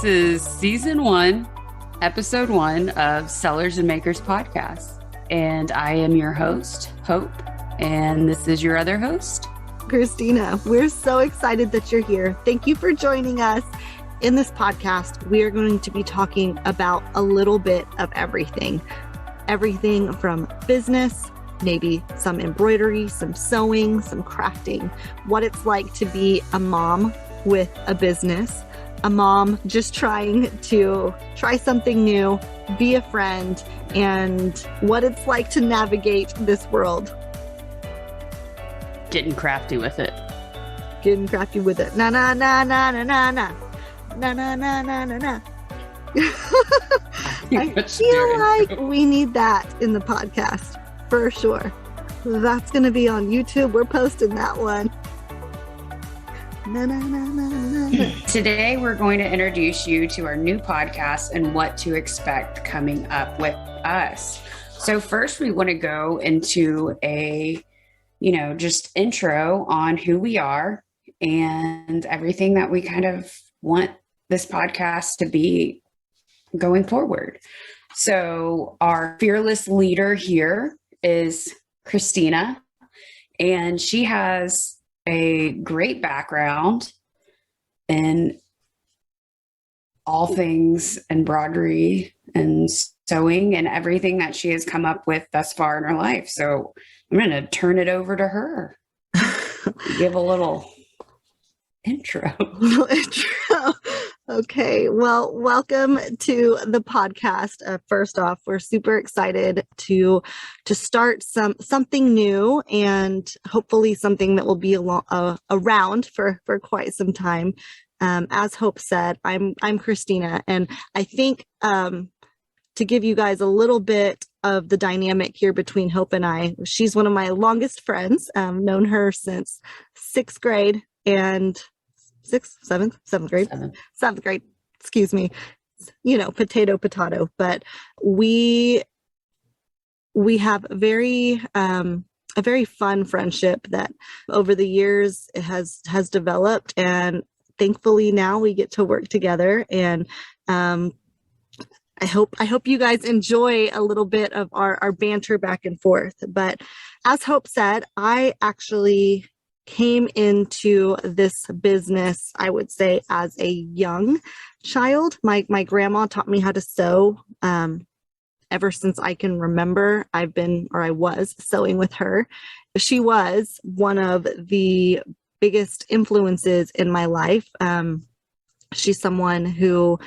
This is season 1, episode 1 of Sellers and Makers podcast. And I am your host, Hope. And this is your other host, Christina. We're so excited that you're here. Thank you for joining us. In this podcast, we are going to be talking about a little bit of everything. Everything from business, maybe some embroidery, some sewing, some crafting, what it's like to be a mom with a business, a mom just trying to try something new, be a friend, and what it's like to navigate this world. Getting crafty with it. Getting crafty with it. Na na na na na na na. Na na na na na na. I feel like we need that in the podcast for sure. That's going to be on YouTube. We're posting that one. Na, na, na, na, na, na. Today, we're going to introduce you to our new podcast and what to expect coming up with us. So first, we want to go into a, just intro on who we are and everything that we kind of want this podcast to be going forward. So our fearless leader here is Christina, and she has a great background in all things embroidery and sewing and everything that she has come up with thus far in her life. So I'm going to turn it over to her. Give a little intro. Okay. Well, welcome to the podcast. First off, we're super excited to start something new and hopefully something that will be around for quite some time. As Hope said, I'm Christina, and I think to give you guys a little bit of the dynamic here between Hope and I, she's one of my longest friends. Known her since sixth grade and seventh grade, excuse me, potato, but we have a very fun friendship that over the years it has developed, and thankfully now we get to work together. And I hope you guys enjoy a little bit of our banter back and forth. But as Hope said, I actually came into this business, I would say, as a young child. My grandma taught me how to sew. Ever since I can remember, I was sewing with her. She was one of the biggest influences in my life. She's someone who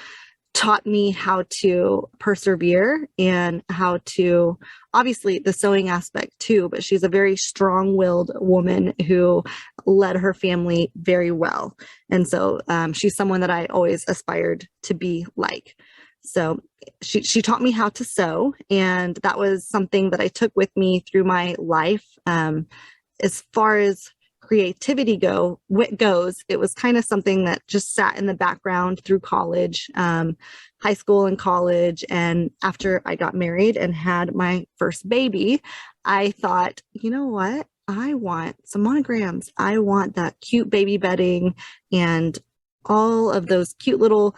taught me how to persevere and how to, obviously the sewing aspect too, but she's a very strong-willed woman who led her family very well. And so she's someone that I always aspired to be like. So she taught me how to sew, and that was something that I took with me through my life. As far as creativity goes, it was kind of something that just sat in the background through college, high school and college. And after I got married and had my first baby, I thought, you know what? I want some monograms. I want that cute baby bedding and all of those cute little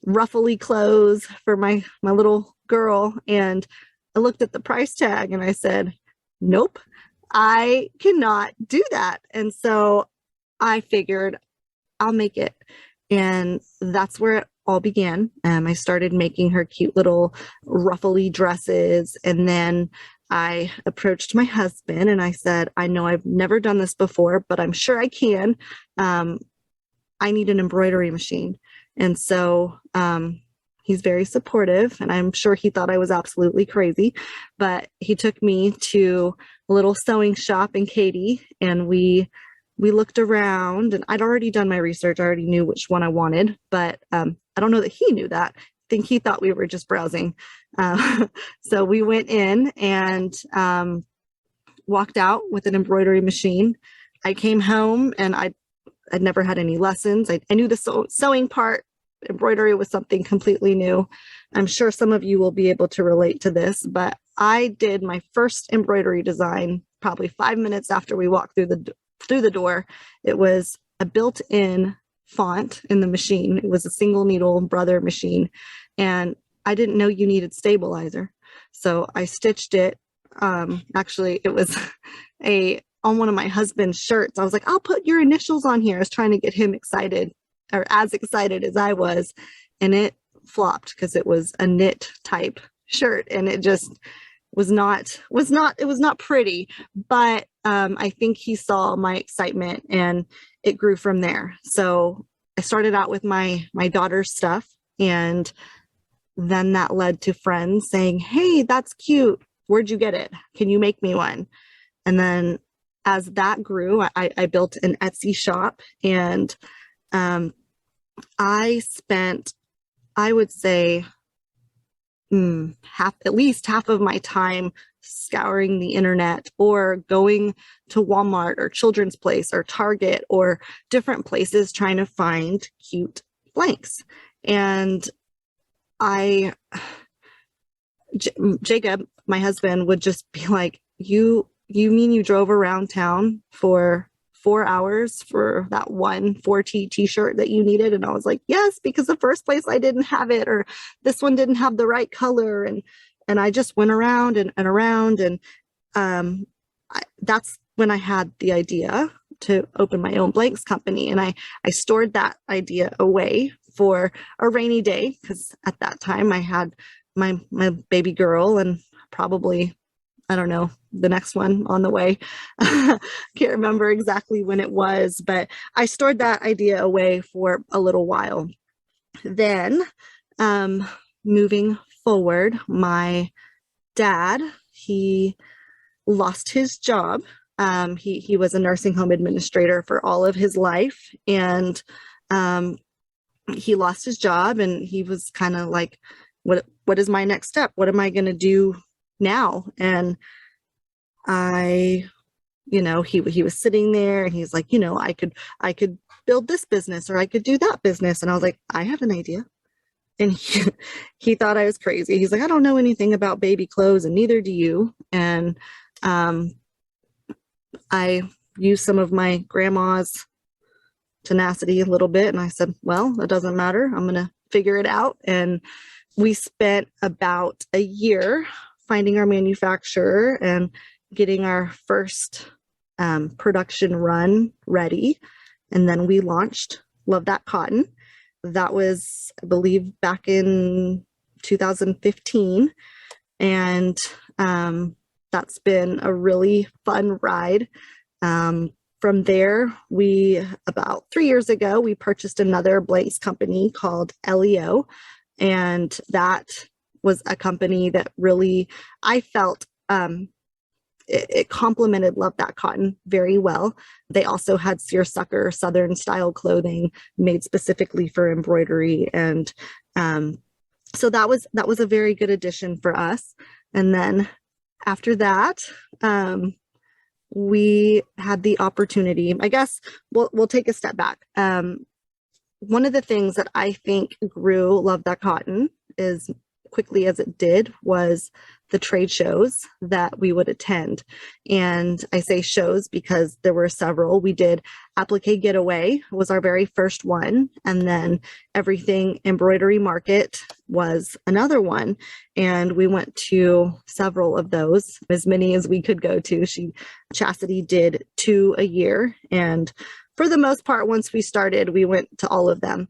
ruffly clothes for my little girl. And I looked at the price tag and I said, nope, I cannot do that. And so I figured I'll make it. And that's where it all began. I started making her cute little ruffly dresses. And then I approached my husband and I said, I know I've never done this before, but I'm sure I can. I need an embroidery machine. And so he's very supportive, and I'm sure he thought I was absolutely crazy, but he took me to a little sewing shop in Katy, and we looked around, and I'd already done my research. I already knew which one I wanted, but I don't know that he knew that. I think he thought we were just browsing. So we went in and walked out with an embroidery machine. I came home and I'd never had any lessons. I knew the sewing part. Embroidery was something completely new. I'm sure some of you will be able to relate to this, but I did my first embroidery design probably 5 minutes after we walked through the door. It was a built-in font in the machine. It was a single needle Brother machine. And I didn't know you needed stabilizer. So I stitched it. Actually, it was on one of my husband's shirts. I was like, I'll put your initials on here. I was trying to get him excited, or as excited as I was. And it flopped because it was a knit type shirt, and it just was not pretty. But I think he saw my excitement, and it grew from there. So I started out with my daughter's stuff, and then that led to friends saying, hey, that's cute. Where'd you get it? Can you make me one? And then as that grew, I built an Etsy shop, and I spent, I would say, at least half of my time scouring the internet or going to Walmart or Children's Place or Target or different places trying to find cute blanks. And Jacob, my husband, would just be like, you mean you drove around town for 4 hours for that one 4T t-shirt that you needed? And I was like, yes, because the first place I didn't have it, or this one didn't have the right color. And I just went around and around. And that's when I had the idea to open my own blanks company. And I stored that idea away for a rainy day, because at that time I had my baby girl and probably, I don't know, the next one on the way. Can't remember exactly when it was, but I stored that idea away for a little while. Then moving forward, my dad, he lost his job. He was a nursing home administrator for all of his life, and he lost his job, and he was kind of like, what is my next step? What am I going to do now? And he was sitting there, and he's like, I could build this business, or I could do that business. And I was like, I have an idea. And he thought I was crazy. He's like, I don't know anything about baby clothes, and neither do you. And I used some of my grandma's tenacity a little bit. And I said, well, it doesn't matter. I'm going to figure it out. And we spent about a year finding our manufacturer and getting our first production run ready. And then we launched Love That Cotton. That was, I believe, back in 2015. And that's been a really fun ride. From there, about 3 years ago, we purchased another blanks company called LEO. And that was a company that really, I felt, it complemented Love That Cotton very well. They also had seersucker Southern style clothing made specifically for embroidery. And so that was a very good addition for us. And then after that, we had the opportunity, I guess we'll take a step back. One of the things that I think grew Love That Cotton as quickly as it did was the trade shows that we would attend. And I say shows because there were several. We did Applique Getaway was our very first one. And then Everything Embroidery Market was another one. And we went to several of those, as many as we could go to. Chastity did 2 a year. And for the most part, once we started, we went to all of them.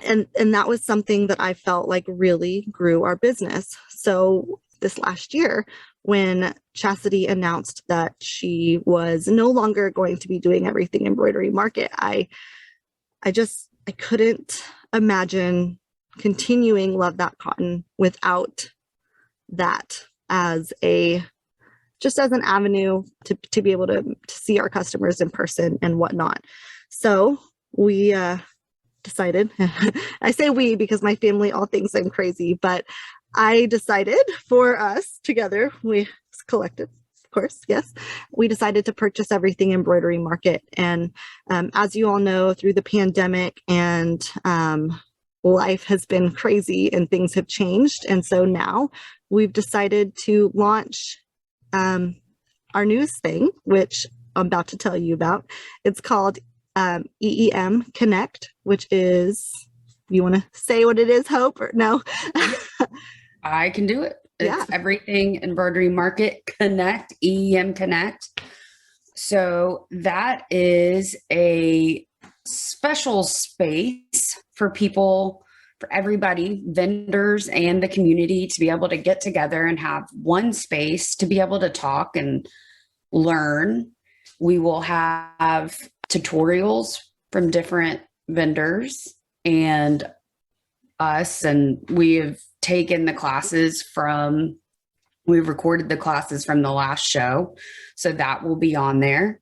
And that was something that I felt like really grew our business. So this last year, when Chastity announced that she was no longer going to be doing Everything Embroidery Market, I couldn't imagine continuing Love That Cotton without that as an avenue to be able to see our customers in person and whatnot. So we decided, I say we because my family all thinks I'm crazy, but I decided for us together, we collected, of course, yes, we decided to purchase Everything Embroidery Market. And as you all know, through the pandemic and life has been crazy and things have changed. And so now we've decided to launch our newest thing, which I'm about to tell you about. It's called EEM Connect, which is, you want to say what it is, Hope, or no? I can do it. Yeah. It's Everything Embroidery Market Connect, EEM Connect. So that is a special space for people, for everybody, vendors and the community, to be able to get together and have one space to be able to talk and learn. We will have tutorials from different vendors and us, and we have taken the classes from, we've recorded the classes from the last show. So that will be on there.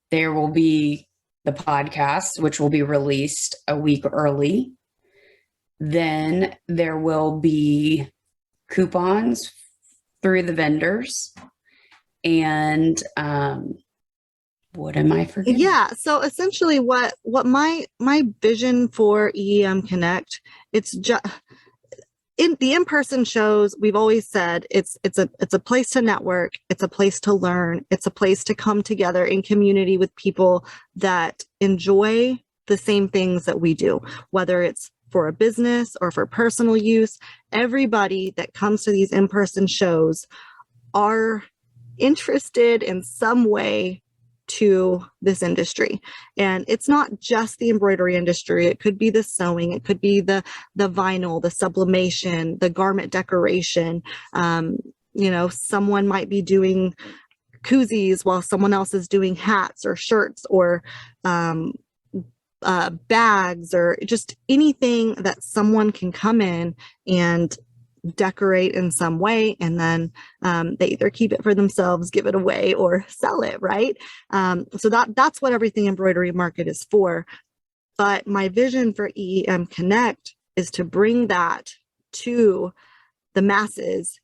There will be the podcast, which will be released a week early. Then there will be coupons through the vendors. And what am I forgetting? Yeah. So essentially what my vision for EEM Connect, it's just in the in-person shows, we've always said it's a place to network, it's a place to learn, it's a place to come together in community with people that enjoy the same things that we do, whether it's for a business or for personal use. Everybody that comes to these in-person shows are interested in some way to this industry. And it's not just the embroidery industry. It could be the sewing, it could be the vinyl, the sublimation, the garment decoration. Someone might be doing koozies while someone else is doing hats or shirts or bags, or just anything that someone can come in and decorate in some way, and then they either keep it for themselves, give it away, or sell it, right? So that's what Everything Embroidery Market is for. But my vision for EEM Connect is to bring that to the masses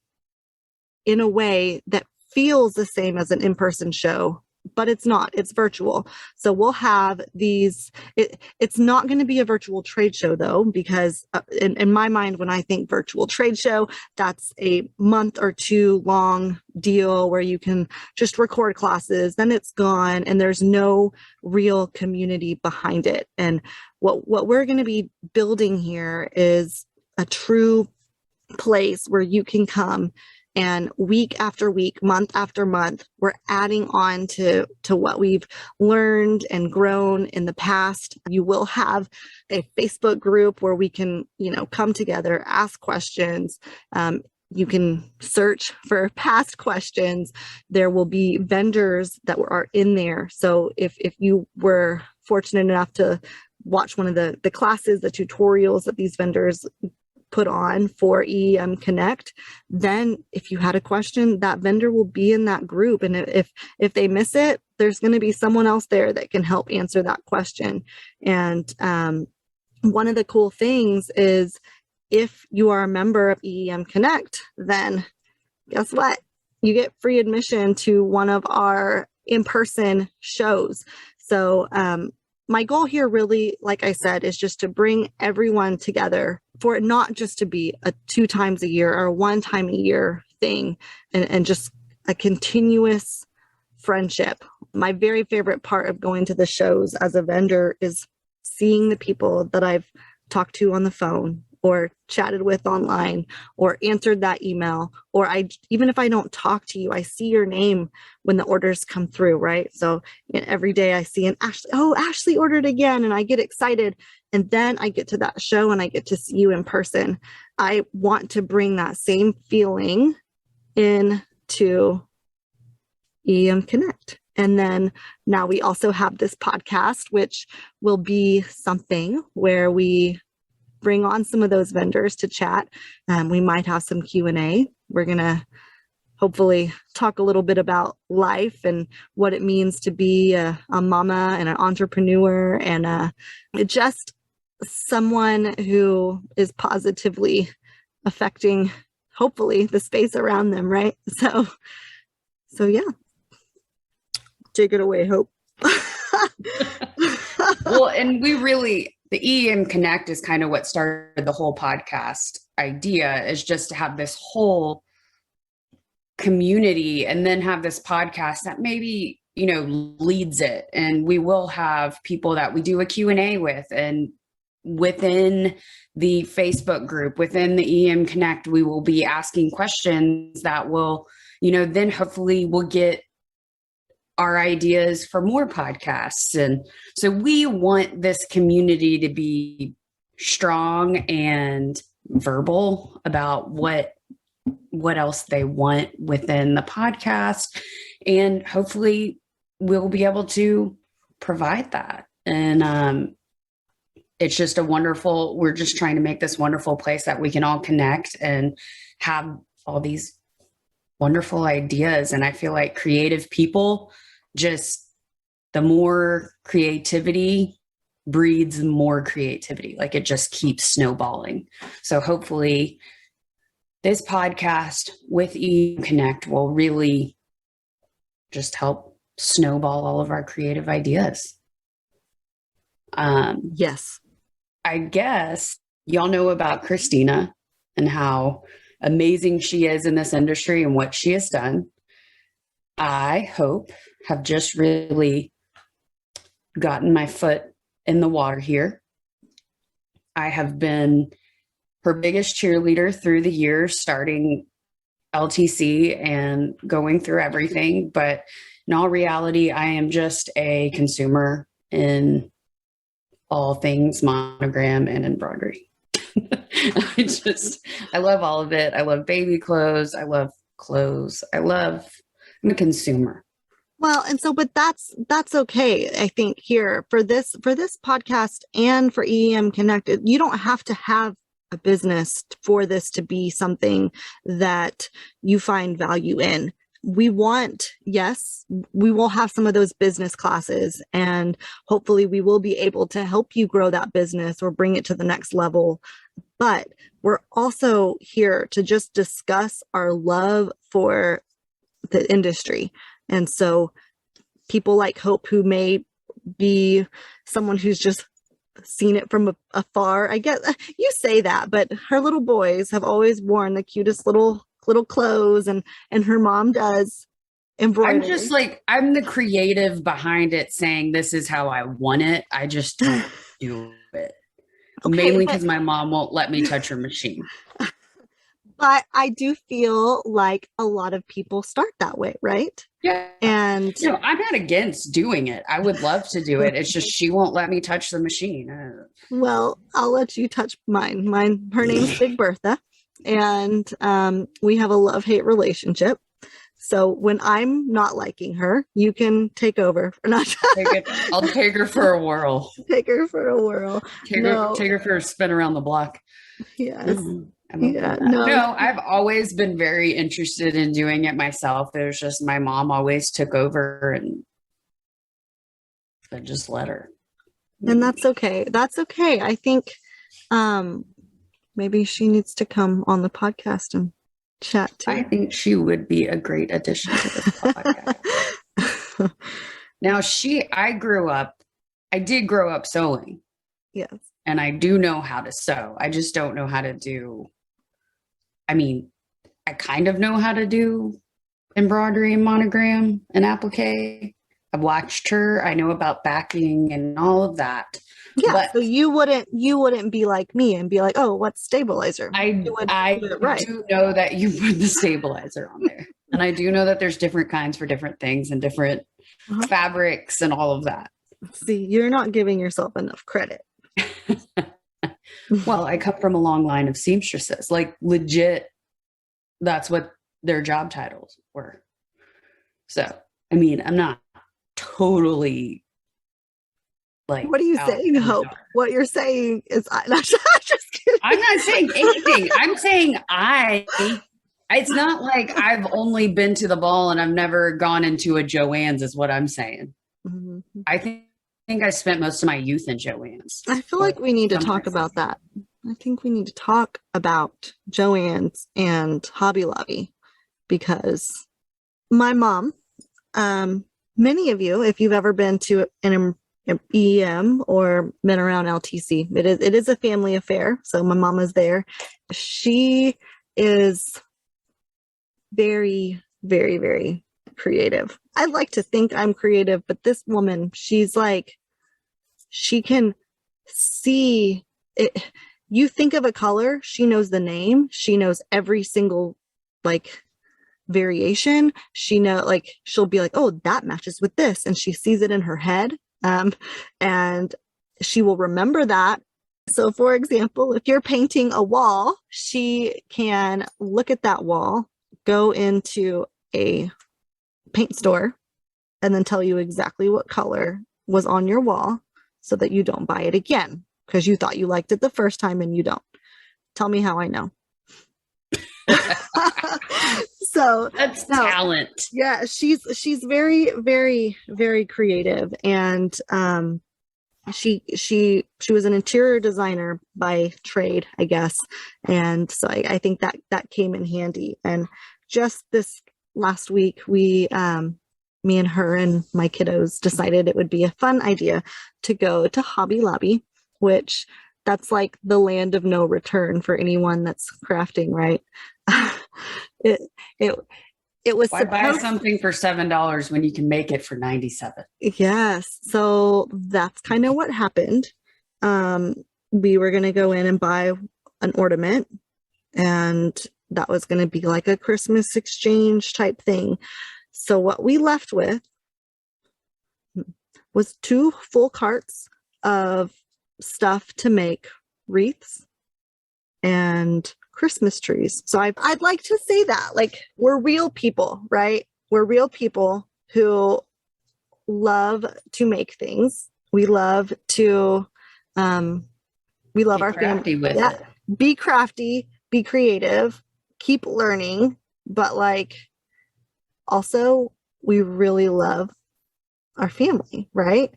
in a way that feels the same as an in-person show, but it's not, it's virtual. So we'll have these, it's not going to be a virtual trade show though, because in my mind, when I think virtual trade show, that's a month or two long deal where you can just record classes, then it's gone, and there's no real community behind it. And what we're going to be building here is a true place where you can come, and week after week, month after month, we're adding on to what we've learned and grown in the past. You will have a Facebook group where we can, come together, ask questions. You can search for past questions. There will be vendors that are in there. So if you were fortunate enough to watch one of the classes, the tutorials that these vendors put on for EEM Connect, then if you had a question, that vendor will be in that group. And if they miss it, there's going to be someone else there that can help answer that question. And one of the cool things is, if you are a member of EEM Connect, then guess what? You get free admission to one of our in-person shows. So my goal here really, like I said, is just to bring everyone together, for it not just to be a 2 times a year or a 1 time a year thing, and just a continuous friendship. My very favorite part of going to the shows as a vendor is seeing the people that I've talked to on the phone, or chatted with online, or answered that email, or even if I don't talk to you, I see your name when the orders come through, right? So every day I see an Ashley ordered again, and I get excited. And then I get to that show and I get to see you in person. I want to bring that same feeling into EEM Connect. And then now we also have this podcast, which will be something where we bring on some of those vendors to chat. We might have some Q&A. We're going to hopefully talk a little bit about life and what it means to be a mama and an entrepreneur, and just someone who is positively affecting, hopefully, the space around them, right? So yeah. Take it away, Hope. Well, and the EEM Connect is kind of what started the whole podcast idea, is just to have this whole community, and then have this podcast that maybe, leads it, and we will have people that we do a Q&A with, and within the Facebook group, within the EM Connect, we will be asking questions that will, then hopefully we'll get our ideas for more podcasts. And so we want this community to be strong and verbal about what else they want within the podcast. And hopefully we'll be able to provide that. And it's just we're just trying to make this wonderful place that we can all connect and have all these wonderful ideas. And I feel like creative people, just the more creativity breeds more creativity. Like it just keeps snowballing. So hopefully this podcast with EM Connect will really just help snowball all of our creative ideas. Yes. I guess y'all know about Christina and how amazing she is in this industry and what she has done. I hope have just really gotten my foot in the water here. I have been her biggest cheerleader through the years, starting LTC and going through everything. But in all reality, I am just a consumer in all things monogram and embroidery. I love all of it. I love baby clothes. I love clothes. I'm a consumer. Well, and so, but that's okay. I think here for this podcast and for EM Connected, you don't have to have a business for this to be something that you find value in. We will have some of those business classes, and hopefully we will be able to help you grow that business or bring it to the next level. But we're also here to just discuss our love for the industry. And so people like Hope, who may be someone who's just seen it from afar, I guess you say that, but her little boys have always worn the cutest little clothes, and her mom does embroidery. I'm just like, I'm the creative behind it, saying this is how I want it. I just don't do it. Okay, mainly because my mom won't let me touch her machine. But I do feel like a lot of people start that way, right? Yeah. And I'm not against doing it. I would love to do it. It's just she won't let me touch the machine. Well, I'll let you touch mine. Her name's Big Bertha, and we have a love-hate relationship. So when I'm not liking her, you can take over. I'll take her for a whirl. Take her for a whirl. Take her for a spin around the block. Yes. No, I've always been very interested in doing it myself. It was just my mom always took over, and I just let her. And that's okay. That's okay. I think maybe she needs to come on the podcast and chat too. I think she would be a great addition to this podcast. Now, I did grow up sewing. Yes. And I do know how to sew. I just don't know how to do, I kind of know how to do embroidery and monogram and applique. I've watched her. I know about backing and all of that. Yeah. But so you wouldn't be like me and be like, oh, what's stabilizer? I do know that you put the stabilizer on there. And I do know that there's different kinds for different things and different fabrics and all of that. See, you're not giving yourself enough credit. Well, I come from a long line of seamstresses, like legit. That's what their job titles were. So, I'm not totally like. What are you saying, Hope? What you're saying is, I'm just kidding. I'm not saying anything. I'm saying it's not like I've only been to the ball and I've never gone into a Joann's is what I'm saying. Mm-hmm. I think I spent most of my youth in Joann's. I feel like we need to talk about that. I think we need to talk about Joann's and Hobby Lobby, because my mom, many of you, if you've ever been to an EM or been around LTC, it is a family affair. So my mom is there. She is very, very, very creative. I like to think I'm creative, but this woman, she's like, she can see it. You think of a color, she knows the name. She knows every single like variation. She know like she'll be like, oh, that matches with this, and she sees it in her head. And she will remember that. So for example, if you're painting a wall, she can look at that wall, go into a paint store, and then tell you exactly what color was on your wall so that you don't buy it again because you thought you liked it the first time and you don't. Tell me how I know. So that's talent. Yeah, she's very, very, very creative, and she was an interior designer by trade, I guess, and so I think that came in handy. And just this last week, we me and her and my kiddos decided it would be a fun idea to go to Hobby Lobby, which that's like the land of no return for anyone that's crafting, right? It was Why buy something for $7 when you can make it for 97? Yes. So that's kind of what happened. We were going to go in and buy an ornament, and that was going to be like a Christmas exchange type thing. So what we left with was 2 full carts of stuff to make wreaths and Christmas trees. So I'd like to say that, like, we're real people, right? We're real people who love to make things. We love to, we love our family. Yeah. Be crafty, be creative, keep learning, but like, also we really love our family, right?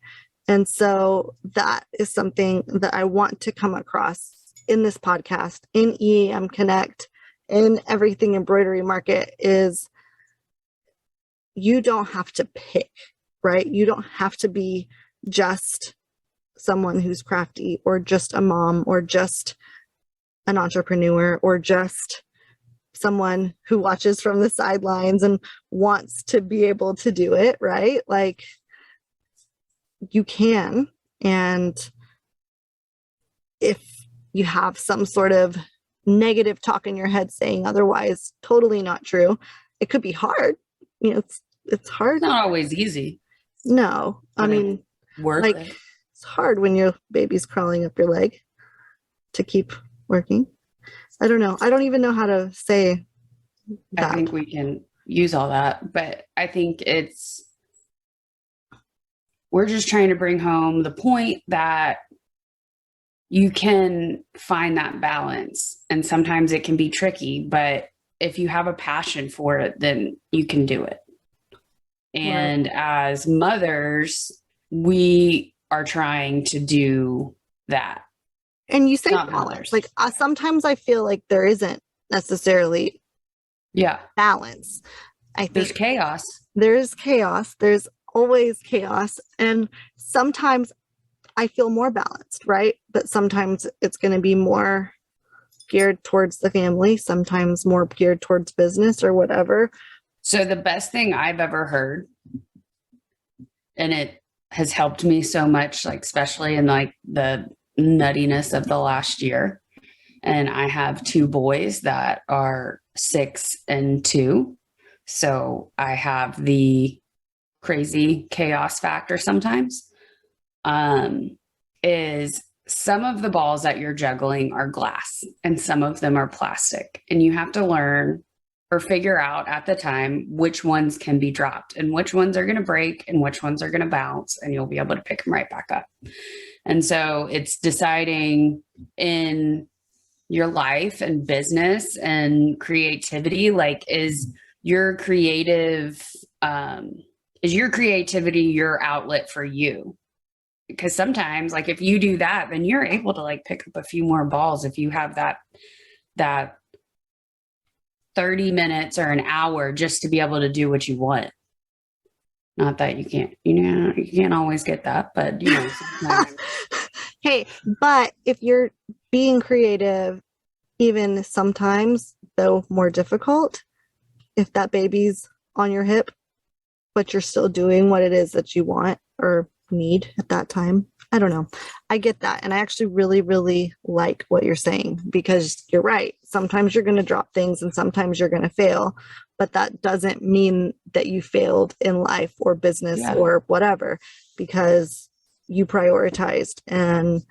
And so that is something that I want to come across in this podcast, in EAM Connect, in Everything Embroidery Market, is you don't have to pick, right? You don't have to be just someone who's crafty, or just a mom, or just an entrepreneur, or just someone who watches from the sidelines and wants to be able to do it, right? Like, you can. And if you have some sort of negative talk in your head saying otherwise, totally not true. It could be hard. You know, it's hard. It's not always easy. No, I mean, like, it's hard when your baby's crawling up your leg to keep working. I don't know. I don't even know how to say that. I think we can use all that, but I think we're just trying to bring home the point that you can find that balance, and sometimes it can be tricky, but if you have a passion for it, then you can do it. And as mothers, we are trying to do that. And you say balance. Like, sometimes I feel like there isn't necessarily balance. I think there's chaos. There's chaos. There's always chaos. And sometimes I feel more balanced, right? But sometimes it's going to be more geared towards the family, sometimes more geared towards business or whatever. So the best thing I've ever heard, and it has helped me so much, like, especially in like the nuttiness of the last year. And I have 2 boys that are 6 and 2. So I have the crazy chaos factor sometimes. Is some of the balls that you're juggling are glass and some of them are plastic, and you have to learn or figure out at the time which ones can be dropped and which ones are going to break and which ones are going to bounce, and you'll be able to pick them right back up. And so it's deciding in your life and business and creativity, like, is your creativity your outlet for you? Because sometimes, like, if you do that, then you're able to like pick up a few more balls if you have that 30 minutes or an hour just to be able to do what you want. Not that you can't always get that, but sometimes. Hey, but if you're being creative, even sometimes, though more difficult, if that baby's on your hip but you're still doing what it is that you want or need at that time. I don't know. I get that. And I actually really, really like what you're saying, because you're right. Sometimes you're going to drop things and sometimes you're going to fail, but that doesn't mean that you failed in life or business or whatever, because you prioritized, and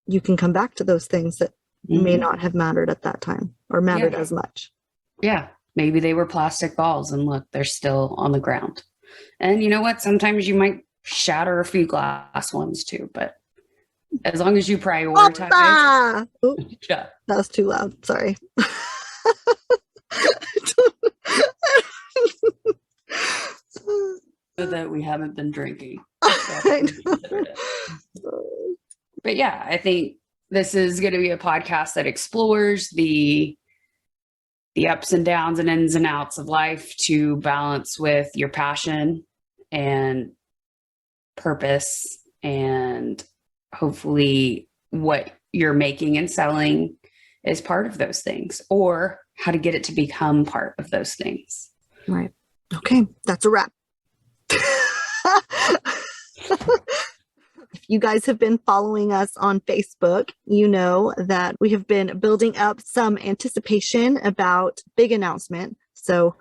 you can come back to those things that may not have mattered at that time or mattered as much. Yeah. Maybe they were plastic balls and look, they're still on the ground. And you know what? Sometimes you might shatter a few glass ones too, but as long as you prioritize. Yeah. That was too loud. Sorry. That we haven't been drinking. But yeah, I think this is going to be a podcast that explores the ups and downs and ins and outs of life to balance with your passion and purpose, and hopefully what you're making and selling is part of those things, or how to get it to become part of those things. Right. Okay. That's a wrap. If you guys have been following us on Facebook, you know that we have been building up some anticipation about big announcement. So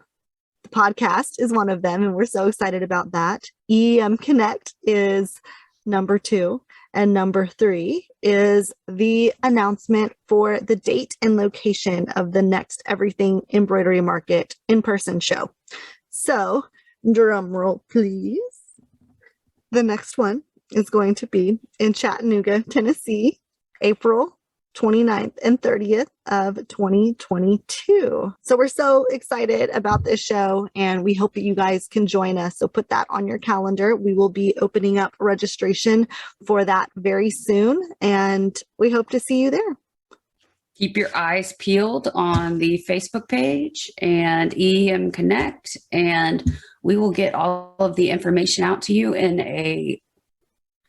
the podcast is one of them, and we're so excited about that. EM Connect is number 2, and number 3 is the announcement for the date and location of the next Everything Embroidery Market in-person show. So, drum roll, please. The next one is going to be in Chattanooga, Tennessee, April 29th and 30th of 2022. So we're so excited about this show, and we hope that you guys can join us. So put that on your calendar. We will be opening up registration for that very soon, and we hope to see you there. Keep your eyes peeled on the Facebook page and EM Connect, and we will get all of the information out to you in a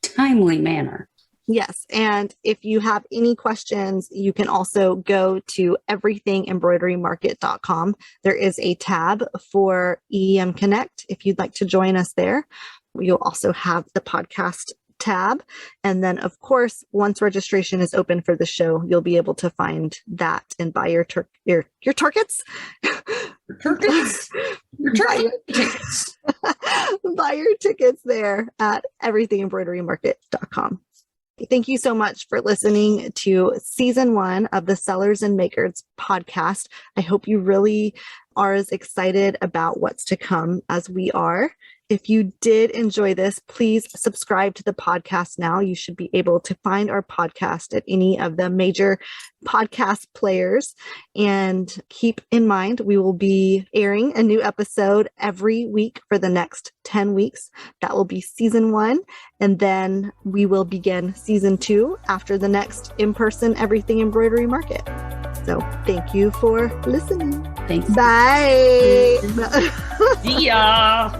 timely manner. Yes. And if you have any questions, you can also go to everythingembroiderymarket.com. There is a tab for EM Connect if you'd like to join us there. You'll also have the podcast tab. And then, of course, once registration is open for the show, you'll be able to find that and buy your tickets. Buy your tickets there at everythingembroiderymarket.com. Thank you so much for listening to season 1 of the Sellers and Makers podcast. I hope you really are as excited about what's to come as we are. If you did enjoy this, please subscribe to the podcast now. You should be able to find our podcast at any of the major podcast players. And keep in mind, we will be airing a new episode every week for the next 10 weeks. That will be season 1. And then we will begin season 2 after the next in-person Everything Embroidery Market. So thank you for listening. Thanks. Bye. See ya.